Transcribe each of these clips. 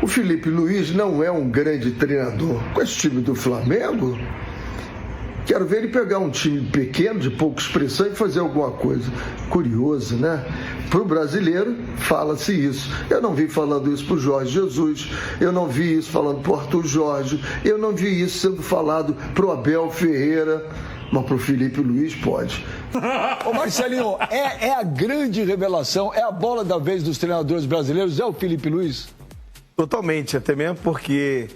O Felipe Luiz não é um grande treinador. Com esse time do Flamengo, quero ver ele pegar um time pequeno, de pouca expressão, e fazer alguma coisa. Curioso, né? Para o brasileiro, fala-se isso. Eu não vi falando isso para o Jorge Jesus, eu não vi isso falando para o Arthur Jorge, eu não vi isso sendo falado para o Abel Ferreira, mas para o Felipe Luiz pode. Ô Marcelinho, é a grande revelação, é a bola da vez dos treinadores brasileiros, é o Felipe Luiz? Totalmente, até mesmo porque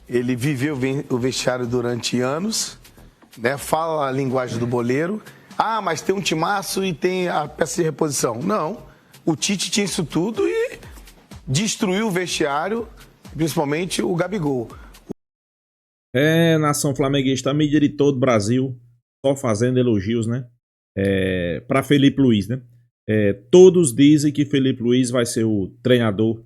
ele viveu o vestiário durante anos, né? Fala a linguagem do boleiro. Ah, mas tem um timaço e tem a peça de reposição. Não, o Tite tinha isso tudo e destruiu o vestiário, principalmente o Gabigol. Nação flamenguista, a mídia de todo o Brasil, só fazendo elogios, né? Para Felipe Luiz, né? Todos dizem que Felipe Luiz vai ser o treinador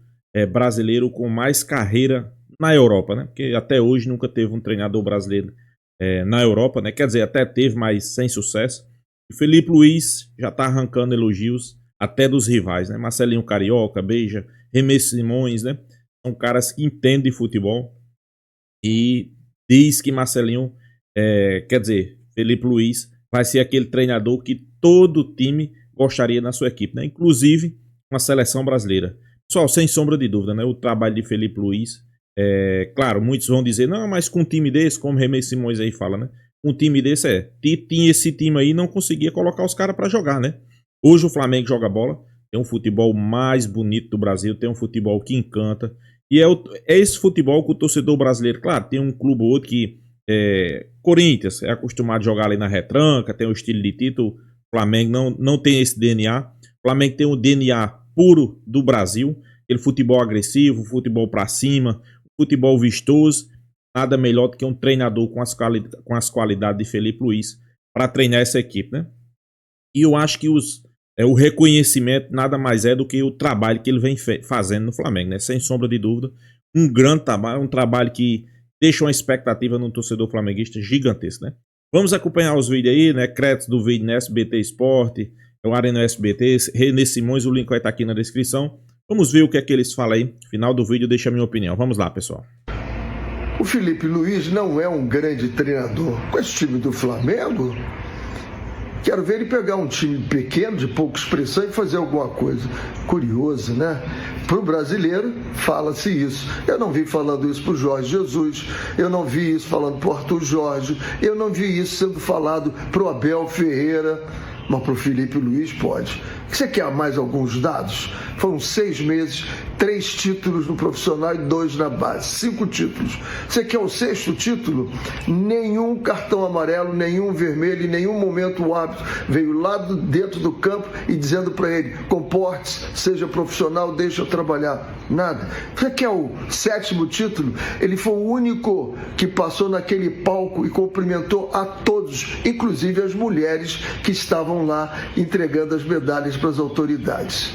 brasileiro com mais carreira na Europa, né? Porque até hoje nunca teve um treinador brasileiro na Europa, né? Quer dizer, até teve, mas sem sucesso. E Felipe Luiz já está arrancando elogios até dos rivais, né? Marcelinho Carioca, Beija, Remê Simões, né? São caras que entendem de futebol e diz que Marcelinho, quer dizer, Felipe Luiz vai ser aquele treinador que todo time gostaria na sua equipe, né? Inclusive uma seleção brasileira. Pessoal, sem sombra de dúvida, né? O trabalho de Felipe Luiz, claro, muitos vão dizer, não, mas com um time desse, como Remê Simões aí fala, né? Um time desse tinha esse time aí, não conseguia colocar os caras para jogar, né? Hoje o Flamengo joga bola, tem um futebol mais bonito do Brasil, tem um futebol que encanta, e é esse futebol que o torcedor brasileiro, claro, tem um clube ou outro que Corinthians é acostumado a jogar ali na retranca, tem o estilo de título. Flamengo não tem esse DNA. O Flamengo tem o DNA puro do Brasil, aquele futebol agressivo, futebol para cima, futebol vistoso. Nada melhor do que um treinador com as qualidades de Felipe Luiz para treinar essa equipe, né? E eu acho que o reconhecimento nada mais é do que o trabalho que ele vem fazendo no Flamengo, né? Sem sombra de dúvida, um grande trabalho, um trabalho que deixa uma expectativa no torcedor flamenguista gigantesca, né? Vamos acompanhar os vídeos aí, né? Créditos do vídeo no SBT Esporte, o Arena SBT, René Simões, o link vai estar aqui na descrição. Vamos ver o que é que eles falam aí. Final do vídeo, deixa a minha opinião. Vamos lá, pessoal. O Felipe Luiz não é um grande treinador. Com esse time do Flamengo, quero ver ele pegar um time pequeno, de pouca expressão, e fazer alguma coisa. Curioso, né? Para o brasileiro, fala-se isso. Eu não vi falando isso para o Jorge Jesus, eu não vi isso falando para o Arthur Jorge, eu não vi isso sendo falado para o Abel Ferreira, mas para o Felipe Luiz pode. Você quer mais alguns dados? Foram 6 meses, 3 títulos no profissional e 2 na base. 5 títulos. Você quer o 6º título? Nenhum cartão amarelo, nenhum vermelho, em nenhum momento o árbitro veio lá dentro do campo e dizendo para ele, comporte-se, seja profissional, deixa eu trabalhar. Nada. Você quer o 7º título? Ele foi o único que passou naquele palco e cumprimentou a todos, inclusive as mulheres que estavam lá entregando as medalhas para as autoridades.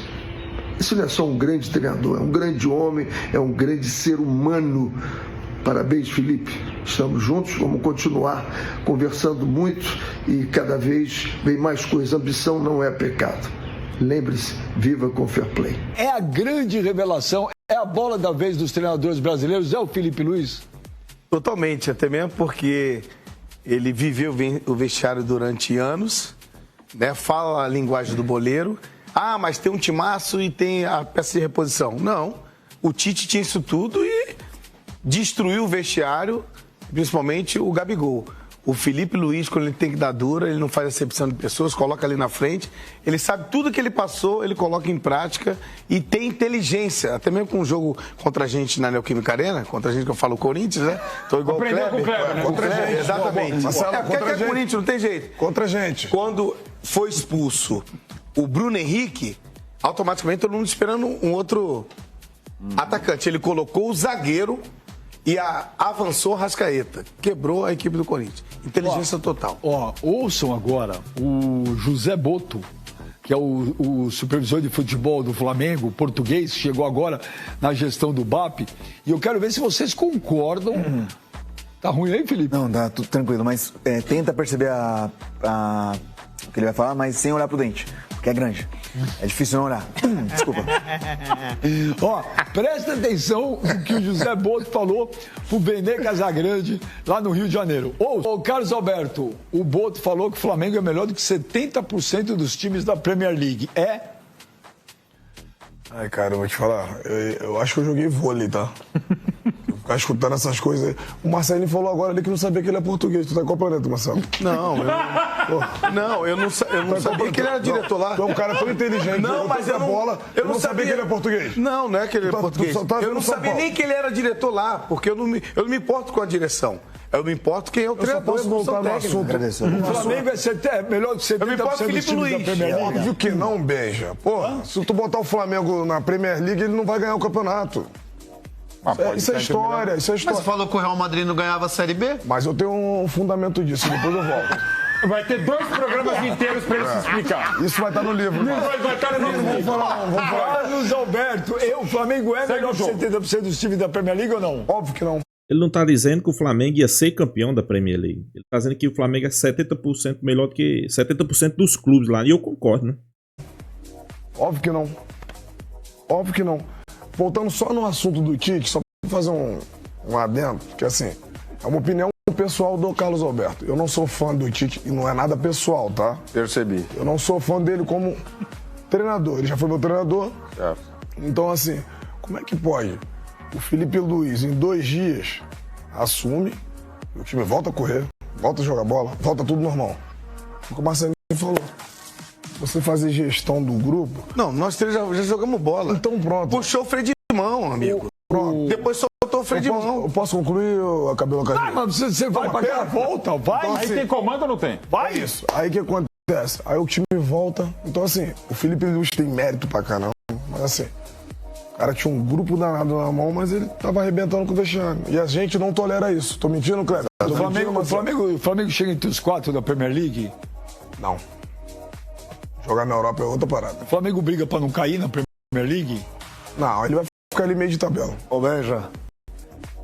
Isso não é só um grande treinador, é um grande homem, é um grande ser humano. Parabéns, Felipe. Estamos juntos, vamos continuar conversando muito e cada vez vem mais coisa. Ambição não é pecado. Lembre-se, viva com fair play. É a grande revelação, é a bola da vez dos treinadores brasileiros, é o Felipe Luiz? Totalmente, até mesmo porque ele viveu o vestiário durante anos, né? Fala a linguagem do boleiro. Ah, mas tem um timaço e tem a peça de reposição. Não, o Tite tinha isso tudo e destruiu o vestiário, principalmente o Gabigol. O Felipe Luiz, quando ele tem que dar dura, ele não faz acepção de pessoas, coloca ali na frente. Ele sabe tudo que ele passou, ele coloca em prática e tem inteligência. Até mesmo com o jogo contra a gente na Neoquímica Arena, contra a gente que eu falo Corinthians, né? Tô igual Aprendeu com o Kleber, né? Contra a gente, exatamente. Porque é Corinthians, não tem jeito. Contra a gente. Quando foi expulso o Bruno Henrique, automaticamente todo mundo esperando um outro atacante. Ele colocou o zagueiro e avançou o Rascaeta. Quebrou a equipe do Corinthians. Inteligência total. Ouçam agora o José Boto, que é o supervisor de futebol do Flamengo, português, chegou agora na gestão do BAP. E eu quero ver se vocês concordam. Tá ruim aí, Felipe? Não, tá tudo tranquilo, mas tenta perceber o que ele vai falar, mas sem olhar pro dente, porque é grande. É difícil não olhar. Desculpa. Ó, presta atenção no que o José Boto falou pro Benê Casagrande, lá no Rio de Janeiro. Ô, Carlos Alberto, o Boto falou que o Flamengo é melhor do que 70% dos times da Premier League. É? Ai, cara, eu vou te falar. Eu acho que eu joguei vôlei, tá? Ficar escutando essas coisas aí. O Marcelinho falou agora ali que não sabia que ele é português. Tu tá em qual planeta, Marcelo? Eu não sabia que ele era diretor lá. Tu é um cara tão inteligente. Não, mas eu não sabia que ele é português. Não é que ele é português. Eu não sabia nem que ele era diretor lá, porque eu não me importo com a direção. Eu me importo quem é o treinador. Voltar no assunto. O Flamengo é melhor do que 70% dos times da Premier League. Óbvio que não, Benja. Porra, se tu botar o Flamengo na Premier League, ele não vai ganhar o campeonato. Isso é história. Mas você falou que o Real Madrid não ganhava a Série B? Mas eu tenho um fundamento disso, depois eu volto. Vai ter 2 programas inteiros para ele se explicar. Isso vai estar no livro. Vai estar no livro. Vamos falar. Carlos Alberto, o Flamengo é melhor que 70% dos times da Premier League ou não? Óbvio que não. Ele não tá dizendo que o Flamengo ia ser campeão da Premier League. Ele tá dizendo que o Flamengo é 70% melhor do que 70% dos clubes lá. E eu concordo, né? Óbvio que não. Óbvio que não. Voltando só no assunto do Tite, só pra fazer um adendo, que assim, é uma opinião pessoal do Carlos Alberto. Eu não sou fã do Tite e não é nada pessoal, tá? Percebi. Eu não sou fã dele como treinador. Ele já foi meu treinador. Então, assim, como é que pode o Felipe Luiz, em 2 dias, assume, o time volta a correr, volta a jogar bola, volta tudo normal? O Marcelinho falou. Você fazer gestão do grupo... Não, nós três já jogamos bola. Então pronto. Puxou o freio de mão, amigo. Pronto. Depois soltou o freio de mão. Eu posso concluir, Cabelo Carlinhos? Mas você vai pra cá, volta, vai. Então, Aí assim, tem comando ou não tem? Vai. É isso. Aí o que acontece? Aí o time volta. Então, assim, o Felipe Luiz tem mérito pra caramba. Mas, assim, o cara tinha um grupo danado na mão, mas ele tava arrebentando com o vexame. E a gente não tolera isso. Tô mentindo, Cleber? O Flamengo chega entre os 4 da Premier League? Não. Jogar na Europa é outra parada. O Flamengo briga pra não cair na Premier League? Não, ele vai ficar ali meio de tabela. Ô, Benja,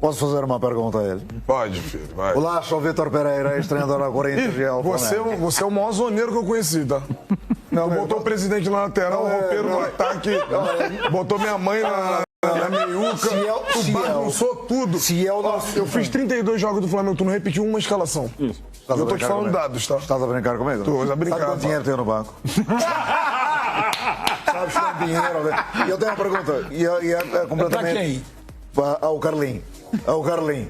posso fazer uma pergunta a ele? Pode, filho, vai. Olá, sou o Vitor Pereira, ex-treinador da Corinthians e ao Flamengo. Você é o maior zoneiro que eu conheci, tá? Não, botou o presidente na lateral, o roupeiro no ataque, botou minha mãe na meiuca, tu bagunçou tudo. Eu fiz 32 jogos do Flamengo, tu não repetiu uma escalação. Isso. Eu tô te falando dados, tá? Estás a brincar comigo? Tô a brincar. Sabe quanto dinheiro tem no banco? Sabes quanto dinheiro? E eu tenho uma pergunta. E é completamente... Pra quem? Ao Carlinho. Ao Carlinho.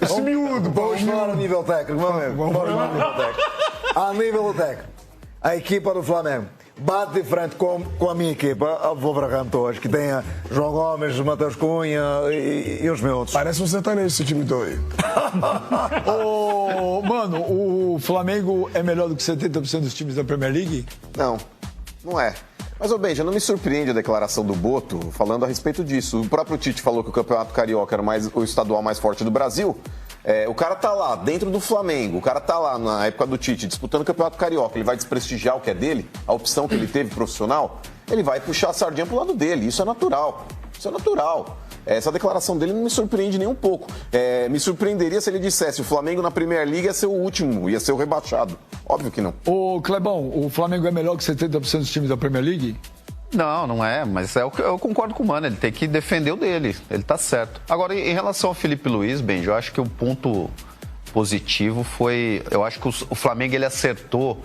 Esse miúdo, pô. Vamos falar a nível técnico, vamos falar a nível técnico. A nível técnico, a equipa do Flamengo bate de frente com a minha equipa, a Wolverhampton hoje, que tem João Gomes, Matheus Cunha e os meus. Parece um sertanejo esse time teu aí. Mano, o Flamengo é melhor do que 70% dos times da Premier League? Não, não é. Mas, ô Benja, não me surpreende a declaração do Boto falando a respeito disso. O próprio Tite falou que o Campeonato Carioca era o estadual mais forte do Brasil. O cara tá lá, dentro do Flamengo, o cara tá lá na época do Tite, disputando o Campeonato Carioca, ele vai desprestigiar o que é dele, a opção que ele teve profissional, ele vai puxar a sardinha pro lado dele, isso é natural, isso é natural. Essa declaração dele não me surpreende nem um pouco. Me surpreenderia se ele dissesse o Flamengo na Premier League ia ser o último, ia ser o rebaixado. Óbvio que não. Ô, Clebão, o Flamengo é melhor que 70% dos times da Premier League? Não é, mas eu concordo com o Mano, ele tem que defender o dele, ele tá certo. Agora, em relação ao Felipe Luiz, Benjo, eu acho que o ponto positivo foi, eu acho que o Flamengo ele acertou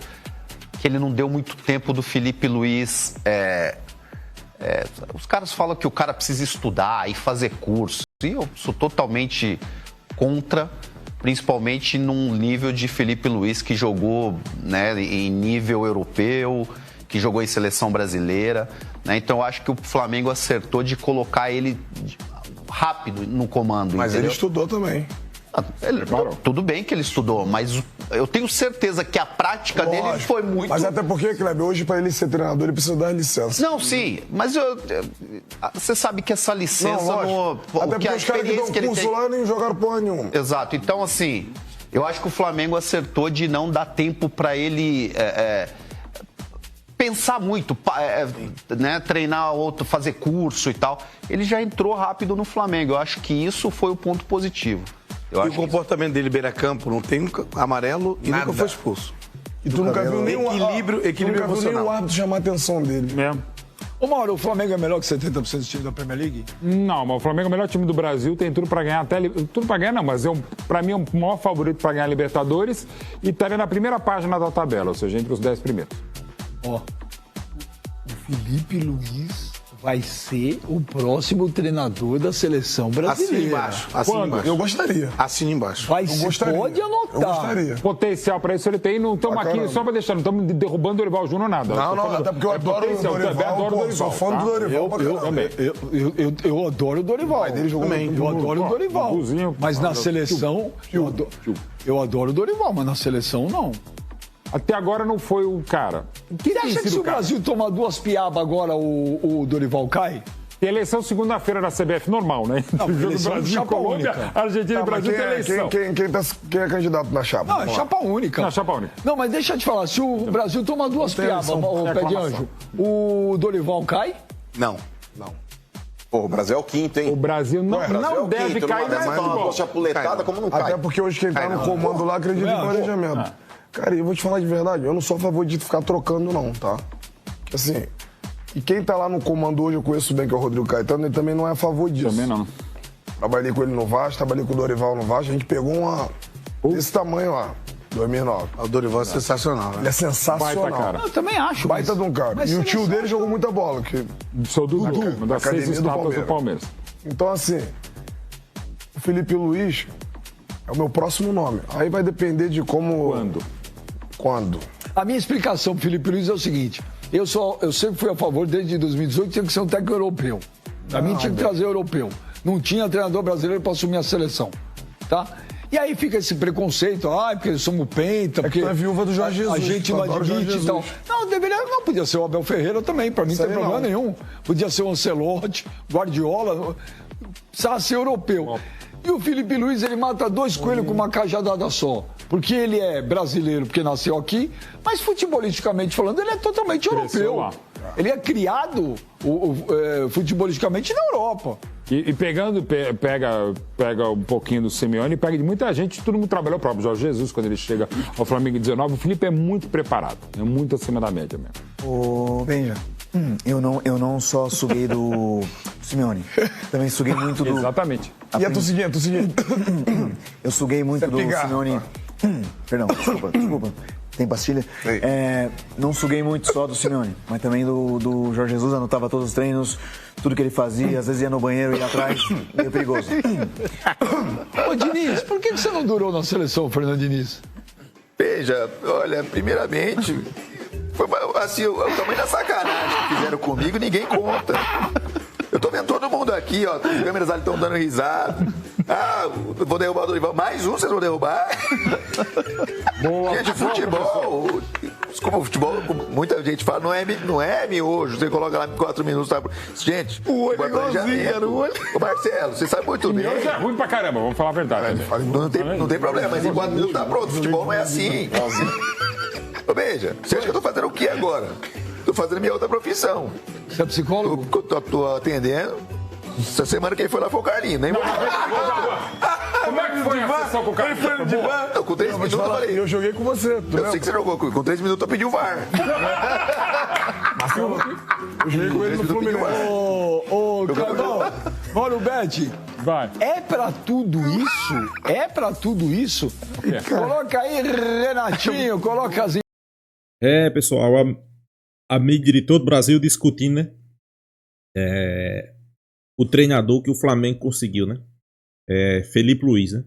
que ele não deu muito tempo do Felipe Luiz. Os caras falam que o cara precisa estudar e fazer curso, e eu sou totalmente contra, principalmente num nível de Felipe Luiz que jogou, né, em nível europeu, que jogou em seleção brasileira, né? Então eu acho que o Flamengo acertou de colocar ele rápido no comando. Mas entendeu? ele estudou também. Tudo bem que ele estudou, mas eu tenho certeza que a prática dele foi muito... Mas até porque, Kleber, hoje para ele ser treinador, ele precisa dar licença. Não, sim, mas você sabe que essa licença... Não, até porque os caras que dão curso lá nem jogaram porra nenhuma. Exato, então assim, eu acho que o Flamengo acertou de não dar tempo para ele... pensar muito, né, treinar outro, fazer curso e tal. Ele já entrou rápido no Flamengo. Eu acho que isso foi o ponto positivo. E o comportamento dele beira-campo não tem amarelo e nunca foi expulso. E tu nunca viu nenhum equilíbrio emocional. árbitro chamar a atenção dele. Ô Mauro, o Flamengo é melhor que 70% dos times da Premier League? Não, mas o Flamengo é o melhor time do Brasil, tem tudo pra ganhar até. Tudo pra ganhar, não, mas pra mim é o maior favorito pra ganhar a Libertadores e estaria na primeira página da tabela, ou seja, entre os 10 primeiros. Ó, o Felipe Luiz vai ser o próximo treinador da seleção brasileira. Assina embaixo. Assina embaixo. Eu gostaria. Assina embaixo. Vai Eu ser, gostaria. pode anotar. Eu gostaria. Potencial pra isso ele tem, não estamos aqui, caramba. só pra deixar, não estamos derrubando o Dorival Júnior nada. Não, até porque eu adoro o potencial, Dorival. adoro o Pô, Dorival, sou fã tá? do Dorival pra caramba. também. Eu adoro o Dorival. pai dele jogou Também. muito Eu adoro o Dorival. Guguzinho. Mas na seleção, eu adoro o Dorival, mas na seleção não. Até agora não foi o cara. Você acha que se o Brasil tomar 2 piabas agora, o Dorival cai? Tem eleição segunda-feira da CBF normal, né? Não, O jogo eleição Brasil e chapa Colômbia, única. Argentina e Brasil tem eleição. Quem é candidato na chapa? Não, é Vamos lá. chapa única. Não, chapa única. Não, mas deixa eu te falar, se o Brasil tomar 2 tem piabas, eleição, o pé de anjo, o Dorival cai? Não. Pô, o Brasil é o quinto, hein? O Brasil não, O Brasil é não o deve quinto, cair numa nesse dessa futebol. chapuletada, como não cai? Até porque hoje quem tá no comando lá acredita em planejamento. Cara, eu vou te falar de verdade, eu não sou a favor de ficar trocando não, tá? Assim, e quem tá lá no comando hoje, eu conheço bem, que é o Rodrigo Caetano, ele também não é a favor disso. Também não. Trabalhei com ele no Vasco, trabalhei com o Dorival no Vasco, a gente pegou uma desse tamanho lá, 2009. O Dorival é sensacional, Ele né? é sensacional. Baita cara. Eu também acho. Baita de um cara. mas E o tio seleção- dele jogou muita bola. Que... Sou Dudu, uma das Academia 6 do estátuas do Palmeiras. Então, assim, o Felipe Luiz é o meu próximo nome. Aí vai depender de como... Quando? A minha explicação pro Felipe Luiz é o seguinte: eu sempre fui a favor, desde 2018, tinha que ser um técnico europeu. Pra mim tinha que trazer europeu. Não tinha treinador brasileiro para assumir a seleção. Tá? E aí fica esse preconceito, porque somos penta, porque tu é viúva do Jorge Jesus, a gente tu não adora o Jorge admite e tal. Jesus. Não, podia ser o Abel Ferreira também, pra mim não tem aí problema não. nenhum. Podia ser o Ancelotti, Guardiola, precisava ser europeu. E o Felipe Luiz, ele mata 2 coelhos com uma cajadada só. Porque ele é brasileiro, porque nasceu aqui, mas futebolisticamente falando, ele é totalmente europeu. lá. Ele é criado futebolisticamente na Europa. E pega um pouquinho do Simeone, pega de muita gente, todo mundo trabalhou, o próprio Jorge Jesus, quando ele chega ao Flamengo em 19. O Felipe é muito preparado, é muito acima da média mesmo. Ô, Benja, eu não só suguei do Simeone, também suguei muito do... Exatamente. E a Tosiguinha? Eu suguei muito do Simeone... Perdão, desculpa. Tem pastilha? Não suguei muito só do Simeone, mas também do Jorge Jesus, anotava todos os treinos, tudo que ele fazia, às vezes ia no banheiro, ia atrás, meio perigoso. Ô, Diniz, por que você não durou na seleção, Fernando Diniz? Veja, olha, primeiramente, foi assim, o tamanho da sacanagem que fizeram comigo, ninguém conta. Eu tô vendo todo mundo aqui, ó, as câmeras ali estão dando risada. Vou derrubar o Dorival. Mais um vocês vão derrubar? Boa. Gente, futebol, desculpa, futebol, muita gente fala, não é miojo, você coloca lá em 4 minutos, tá? Gente, o olho Ô Marcelo, você sabe muito bem. Hoje é ruim pra caramba, vamos falar a verdade. Não tem problema, mas em 4 minutos tá pronto, futebol não é assim. Ô, Beija, você acha que eu tô fazendo o que agora? Tô fazendo minha outra profissão. Você é psicólogo? Tô atendendo. Essa semana quem foi lá foi o Carlinho, né? Como é que foi a sessão com o cara? Não, com 3 minutos eu falei. Eu joguei com você. Eu sei que você jogou comigo. Com 3 minutos eu pedi o VAR. Eu joguei com ele no Fluminense. Ô, Carlão, Mauro Betti, Vai. é pra tudo isso? Coloca aí, Renatinho, coloca as... Pessoal, a mídia de todo o Brasil discutindo, né? O treinador que o Flamengo conseguiu, né? Felipe Luiz, né?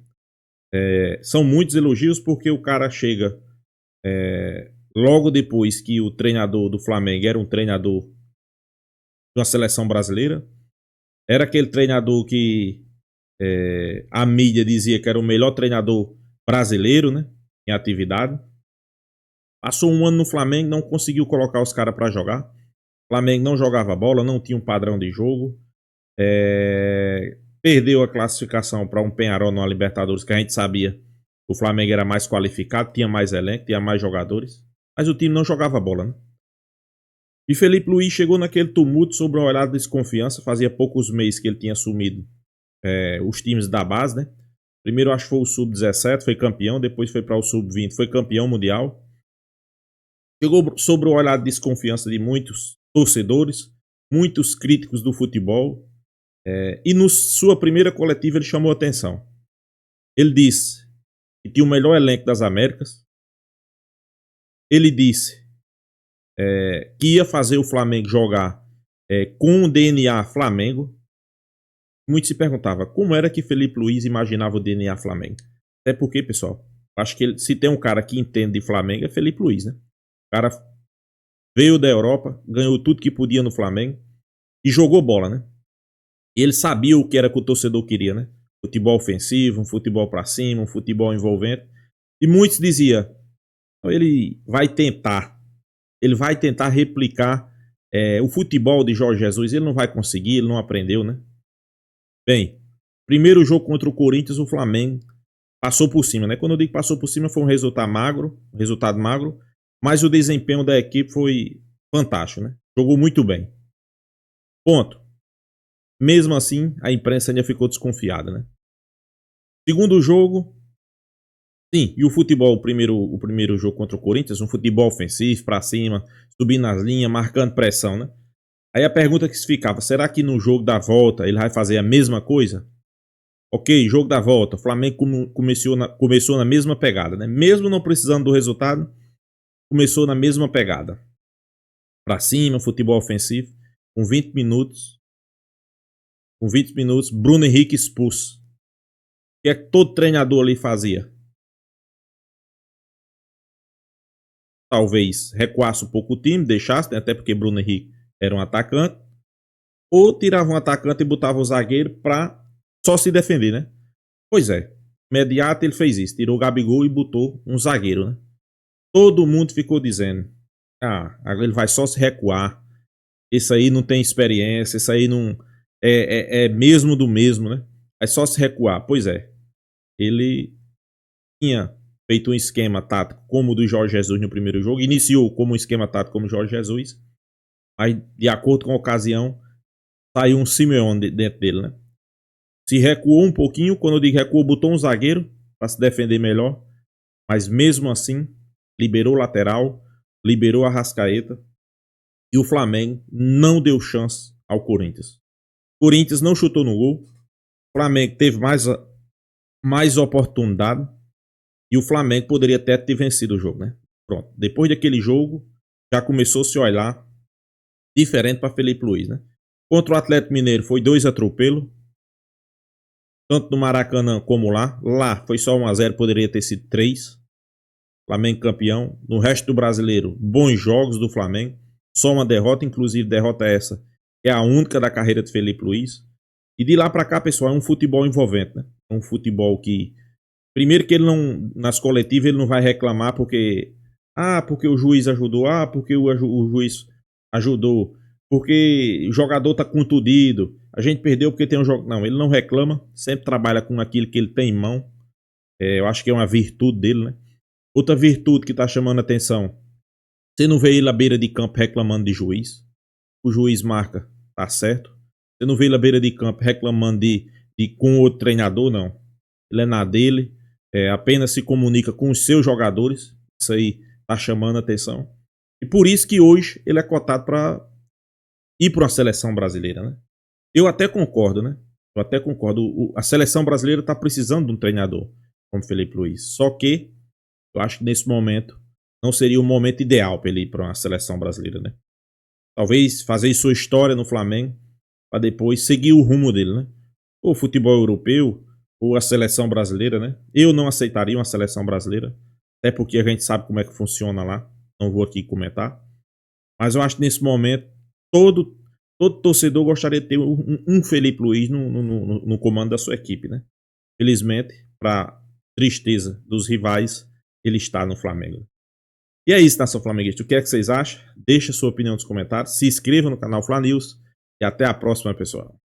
São muitos elogios porque o cara chega logo depois que o treinador do Flamengo era um treinador de uma seleção brasileira. Era aquele treinador que a mídia dizia que era o melhor treinador brasileiro, né? Em atividade. Passou um ano no Flamengo, não conseguiu colocar os caras para jogar. O Flamengo não jogava bola, não tinha um padrão de jogo. Perdeu a classificação para um Peñarol na Libertadores, que a gente sabia que o Flamengo era mais qualificado, tinha mais elenco, tinha mais jogadores. Mas o time não jogava bola, né? E Felipe Luiz chegou naquele tumulto sobre uma olhada de desconfiança. Fazia poucos meses que ele tinha assumido os times da base, né? Primeiro acho que foi o Sub-17, foi campeão. Depois foi para o Sub-20, foi campeão mundial. chegou sobre o olhar de desconfiança de muitos torcedores, muitos críticos do futebol, e na sua primeira coletiva ele chamou a atenção. Ele disse que tinha o melhor elenco das Américas. Ele disse que ia fazer o Flamengo jogar com o DNA Flamengo. Muitos se perguntavam como era que Felipe Luiz imaginava o DNA Flamengo. Até porque, pessoal, acho que se tem um cara que entende de Flamengo é Felipe Luiz, né? O cara veio da Europa, ganhou tudo que podia no Flamengo e jogou bola, né? E ele sabia o que era que o torcedor queria, né? Futebol ofensivo, um futebol pra cima, um futebol envolvente. E muitos diziam, ele vai tentar replicar o futebol de Jorge Jesus. Ele não vai conseguir, ele não aprendeu, né? Bem, primeiro jogo contra o Corinthians, o Flamengo passou por cima, né? Quando eu digo passou por cima, foi um resultado magro, mas o desempenho da equipe foi fantástico, né? Jogou muito bem. Ponto. Mesmo assim, a imprensa ainda ficou desconfiada, né? Segundo jogo, sim, e o futebol, o primeiro jogo contra o Corinthians, um futebol ofensivo, pra cima, subindo nas linhas, marcando pressão, né? Aí a pergunta que se ficava, será que no jogo da volta ele vai fazer a mesma coisa? Ok, jogo da volta, o Flamengo começou na mesma pegada, né? Mesmo não precisando do resultado, começou na mesma pegada. Pra cima, futebol ofensivo, com 20 minutos, Bruno Henrique expulso. O que é que todo treinador ali fazia? Talvez recuasse um pouco o time, deixasse, né? Até porque Bruno Henrique era um atacante, ou tirava um atacante e botava o zagueiro para só se defender, né? Pois é, imediato ele fez isso, tirou o Gabigol e botou um zagueiro, né? Todo mundo ficou dizendo, agora ele vai só se recuar, esse aí não tem experiência, esse aí não é mesmo do mesmo, né? É só se recuar. Pois é, ele tinha feito um esquema tático como o do Jorge Jesus no primeiro jogo, iniciou como um esquema tático como o Jorge Jesus. Aí, de acordo com a ocasião, saiu um Simeone dentro dele, né? Se recuou um pouquinho, quando eu digo recuou, botou um zagueiro para se defender melhor. Mas mesmo assim, liberou o lateral, liberou a Arrascaeta. E o Flamengo não deu chance ao Corinthians. O Corinthians não chutou no gol. O Flamengo teve mais oportunidade. E o Flamengo poderia até ter vencido o jogo, né? Pronto. Depois daquele jogo, já começou a se olhar diferente para Felipe Luiz, né? Contra o Atlético Mineiro foi 2 atropelos. Tanto no Maracanã como lá. Lá foi só 1-0, poderia ter sido 3. Flamengo campeão. No resto do brasileiro, bons jogos do Flamengo. Só uma derrota, inclusive derrota essa é a única da carreira de Felipe Luiz. E de lá para cá, pessoal, é um futebol envolvente, né? É um futebol que, primeiro que ele não, nas coletivas ele não vai reclamar porque o juiz ajudou, porque o juiz ajudou, porque o jogador tá contundido, a gente perdeu porque tem um jogo. Não, ele não reclama, sempre trabalha com aquilo que ele tem em mão. Eu acho que é uma virtude dele, né? Outra virtude que tá chamando a atenção, você não vê ele à beira de campo reclamando de juiz. O juiz marca, tá certo. Você não vê ele à beira de campo reclamando com outro treinador, não. Ele é na dele, apenas se comunica com os seus jogadores. Isso aí tá chamando a atenção. E por isso que hoje ele é cotado para ir para a seleção brasileira, né? Eu até concordo, né? A seleção brasileira está precisando de um treinador como Felipe Luiz. Só que eu acho que nesse momento não seria o momento ideal para ele ir para uma seleção brasileira, né? Talvez fazer sua história no Flamengo para depois seguir o rumo dele, né? Ou futebol europeu, ou a seleção brasileira, né? Eu não aceitaria uma seleção brasileira, até porque a gente sabe como é que funciona lá. Não vou aqui comentar. Mas eu acho que nesse momento todo torcedor gostaria de ter um Felipe Luiz no comando da sua equipe, né? Felizmente, para tristeza dos rivais, ele está no Flamengo. E é isso, nação flamenguista. O que é que vocês acham? Deixe a sua opinião nos comentários. Se inscreva no canal Fla News. E até a próxima, pessoal.